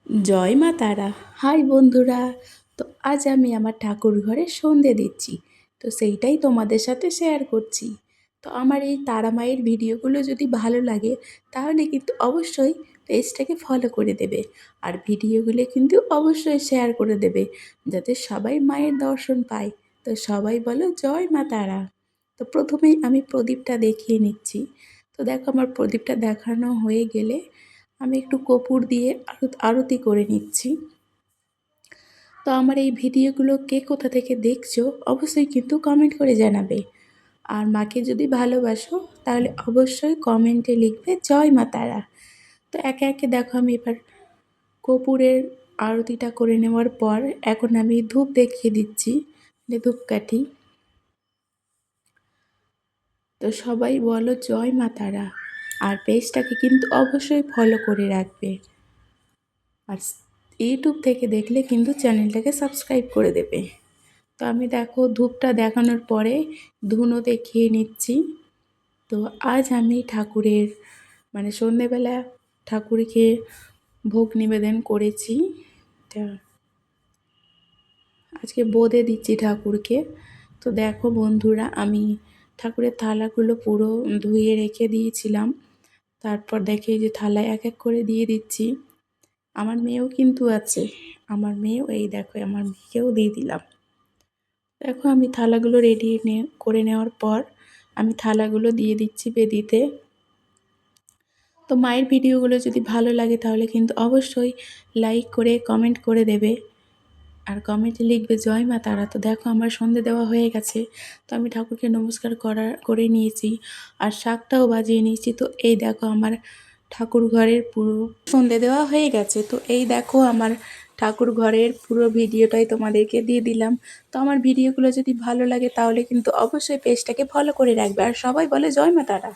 জয় মা তারা। হাই বন্ধুরা। তো আজ আমি আমার ঠাকুর ঘরে সন্ধে দিচ্ছি, তো সেইটাই তোমাদের সাথে শেয়ার করছি। তো আমার এই তারা মায়ের ভিডিওগুলো যদি ভালো লাগে তাহলে কিন্তু অবশ্যই পেজটাকে ফলো করে দেবে, আর ভিডিওগুলো কিন্তু অবশ্যই শেয়ার করে দেবে যাতে সবাই মায়ের দর্শন পায়। তো সবাই বলো জয় মা তারা। তো প্রথমেই আমি প্রদীপটা দেখিয়ে নিচ্ছি। তো দেখো আমার প্রদীপটা দেখানো হয়ে গেলে আমি একটু কর্পূর দিয়ে আরতি করে নিচ্ছি। তো আমার এই ভিডিওগুলো কে কোথা থেকে দেখছো অবশ্যই কিন্তু কমেন্ট করে জানাবে। আর মাকে যদি ভালোবাসো তাহলে অবশ্যই কমেন্টে লিখবে জয় মা তারা। তো একে একে দেখো আমি এবার কর্পূরের আরতিটা করে নেওয়ার পর এখন আমি ধূপ দেখিয়ে দিচ্ছি, ধূপকাঠি। তো সবাই বলো জয় মা তারা, আর পেজটাকে কিন্তু অবশ্যই ফলো করে রাখবে। আর ইউটিউব থেকে দেখলে কিন্তু চ্যানেলটাকে সাবস্ক্রাইব করে দেবে। তো আমি দেখো ধূপটা দেখানোর পরে ধুনো দেখিয়ে নিচ্ছি। তো আজ আমি ঠাকুরের সন্ধেবেলা ঠাকুরকে ভোগ নিবেদন করেছি। তা আজকে বোঁদে দিচ্ছি ঠাকুরকে। তো দেখো বন্ধুরা, আমি ঠাকুরের থালাগুলো পুরো ধুয়ে রেখে দিয়েছিলাম। তারপর দেখে যে থালায় এক এক করে দিয়ে দিচ্ছি। আমার মেয়েও কিন্তু আছে, আমার মেয়েও এই দেখো আমার মেয়েকেও দিয়ে দিলাম। দেখো আমি থালাগুলো রেডি করে নেওয়ার পর আমি থালাগুলো দিয়ে দিচ্ছি বেদিতে। তো মায়ের ভিডিওগুলো যদি ভালো লাগে তাহলে কিন্তু অবশ্যই লাইক করে কমেন্ট করে দেবে, আর কমেন্টে লিখবে জয় মা তারা। তো দেখো আমার সন্ধে দেওয়া হয়ে গেছে। তো আমি ঠাকুরকে নমস্কার করে নিয়েছি, আর শাকটাও বাজিয়ে নিয়েছি। তো এই দেখো আমার ঠাকুর ঘরের পুরো সন্ধে দেওয়া হয়ে গেছে। তো এই দেখো আমার ঠাকুর ঘরের পুরো ভিডিওটাই তোমাদেরকে দিয়ে দিলাম। তো আমার ভিডিওগুলো যদি ভালো লাগে তাহলে কিন্তু অবশ্যই পেজটাকে ফলো করে রাখবে, আর সবাই বলে জয় মা তারা।